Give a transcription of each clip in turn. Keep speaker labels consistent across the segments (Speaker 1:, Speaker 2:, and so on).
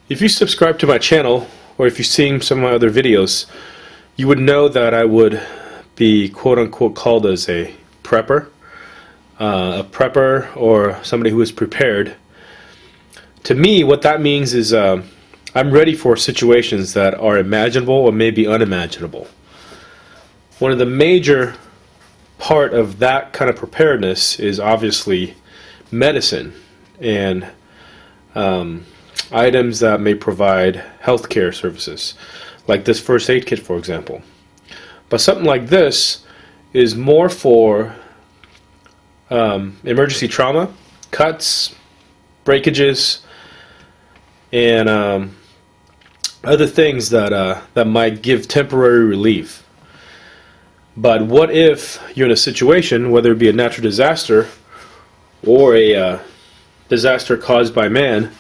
Speaker 1: If you subscribe to my channel, or if you've seen some of my other videos, you would know that I would be quote-unquote called as a prepper. Or somebody who is prepared. To me, what that means is I'm ready for situations that are imaginable or maybe unimaginable. One of the major part of that kind of preparedness is obviously medicine and items that may provide healthcare services, like this first aid kit, for example. But something like this is more for emergency trauma, cuts, breakages, and other things that might give temporary relief. But what if you're in a situation, whether it be a natural disaster or a disaster caused by man,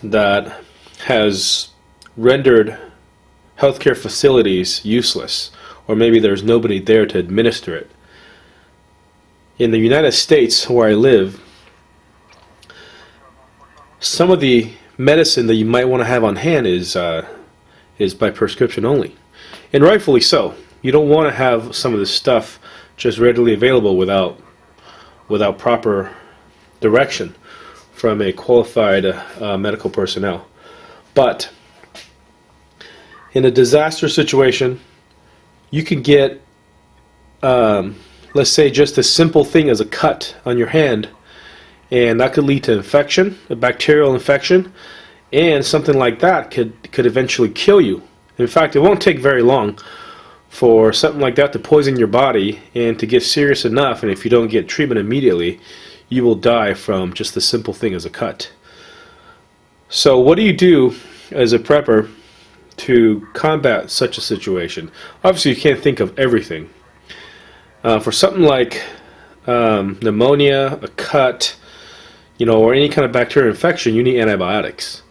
Speaker 1: that has rendered healthcare facilities useless, or maybe there's nobody there to administer it. In the United States, where I live, some of the medicine that you might want to have on hand is by prescription only, and rightfully so. You don't want to have some of this stuff just readily available without proper direction from a qualified medical personnel. But in a disaster situation, you can get, let's say, just a simple thing as a cut on your hand, and that could lead to infection, a bacterial infection, and something like that could eventually kill you. In fact, it won't take very long for something like that to poison your body and to get serious enough, and if you don't get treatment immediately, you will die from just a simple thing as a cut. So what do you do as a prepper to combat such a situation? Obviously, you can't think of everything. For something like pneumonia, a cut, or any kind of bacterial infection, you need antibiotics.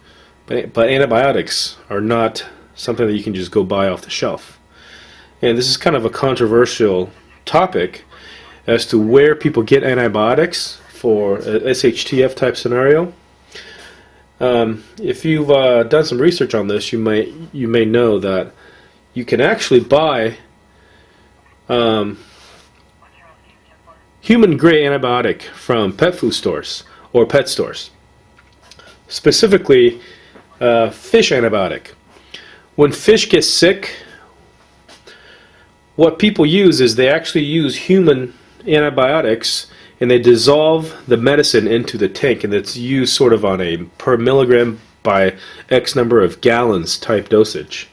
Speaker 1: But antibiotics are not something that you can just go buy off the shelf. And this is kind of a controversial topic as to where people get antibiotics for a SHTF type scenario. If you've done some research on this, you may know that you can actually buy human-grade antibiotic from pet food stores or pet stores. Specifically, fish antibiotic. When fish get sick, what people use is they actually use human antibiotics, and they dissolve the medicine into the tank, and it's used sort of on a per milligram by X number of gallons type dosage.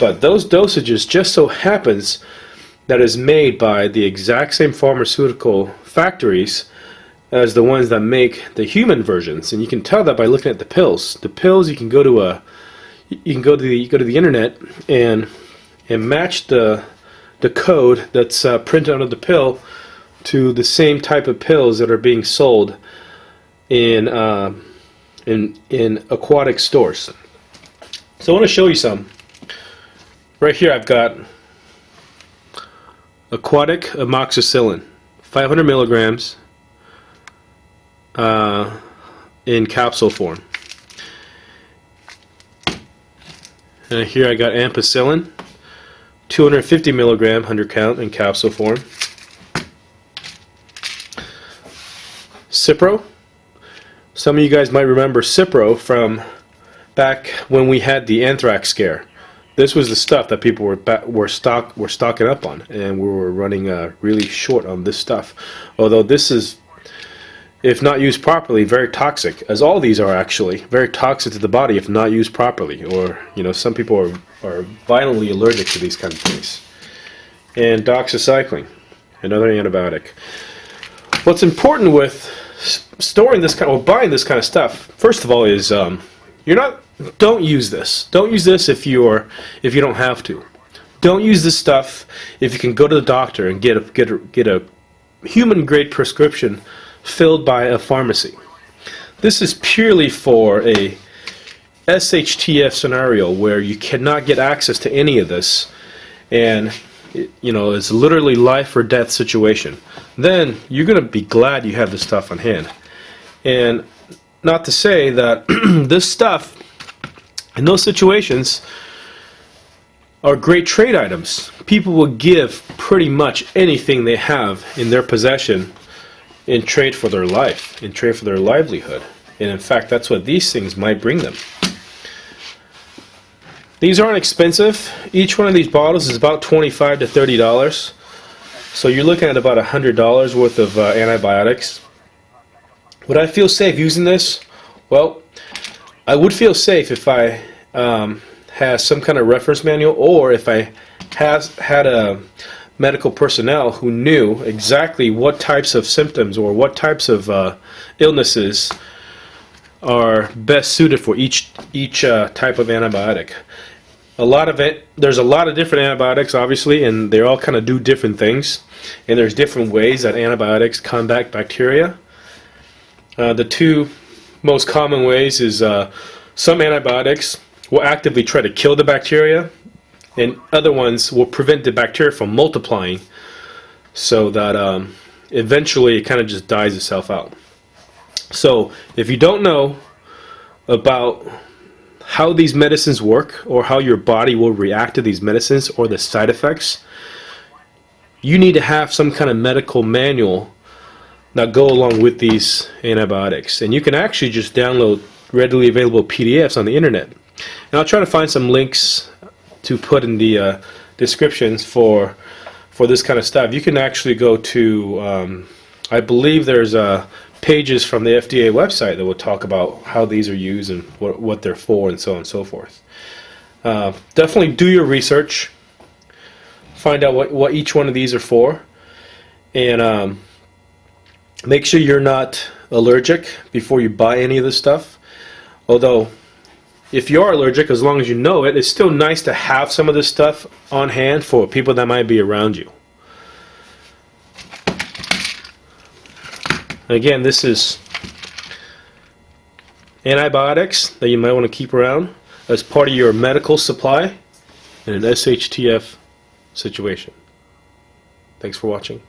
Speaker 1: But those dosages just so happens that is made by the exact same pharmaceutical factories as the ones that make the human versions, and you can tell that by looking at the pills. The pills, you can go to the internet and match the code that's printed onto the pill to the same type of pills that are being sold in aquatic stores. So I want to show you some. Right here I've got aquatic amoxicillin, 500 milligrams in capsule form. And here I got ampicillin, 250 milligram 100 count in capsule form. Cipro. Some of you guys might remember Cipro from back when we had the anthrax scare. This was the stuff that people were stocking up on, and we were running really short on this stuff. Although this is, if not used properly, very toxic, as all these are actually very toxic to the body if not used properly, or some people are violently allergic to these kind of things. And doxycycline, another antibiotic. What's important with storing this kind, or buying this kind of stuff, first of all, is don't use this. Don't use this if you don't have to. Don't use this stuff if you can go to the doctor and get a human grade prescription filled by a pharmacy. This is purely for a SHTF scenario where you cannot get access to any of this, and it's literally life or death situation. Then you're going to be glad you have this stuff on hand. And not to say that this stuff In those situations are great trade items. People will give pretty much anything they have in their possession in trade for their life, in trade for their livelihood. And in fact, that's what these things might bring them. These aren't expensive. Each one of these bottles is about $25 to $30. So you're looking at about $100 worth of antibiotics. Would I feel safe using this? Well, I would feel safe if I had some kind of reference manual, or if I had a medical personnel who knew exactly what types of symptoms or what types of illnesses are best suited for each type of antibiotic. There's a lot of different antibiotics, obviously, and they all kind of do different things. And there's different ways that antibiotics combat bacteria. The two most common ways is some antibiotics will actively try to kill the bacteria, and other ones will prevent the bacteria from multiplying, so that eventually it kind of just dies itself out. So if you don't know about how these medicines work, or how your body will react to these medicines, or the side effects, you need to have some kind of medical manual that go along with these antibiotics. And you can actually just download readily available PDFs on the internet. And I'll try to find some links to put in the descriptions for this kind of stuff. You can actually go to, I believe there's pages from the FDA website that will talk about how these are used and what they're for, and so on and so forth. Definitely do your research. Find out what each one of these are for. And make sure you're not allergic before you buy any of this stuff. Although, if you are allergic, as long as you know it, it's still nice to have some of this stuff on hand for people that might be around you. Again, this is antibiotics that you might want to keep around as part of your medical supply in an SHTF situation. Thanks for watching.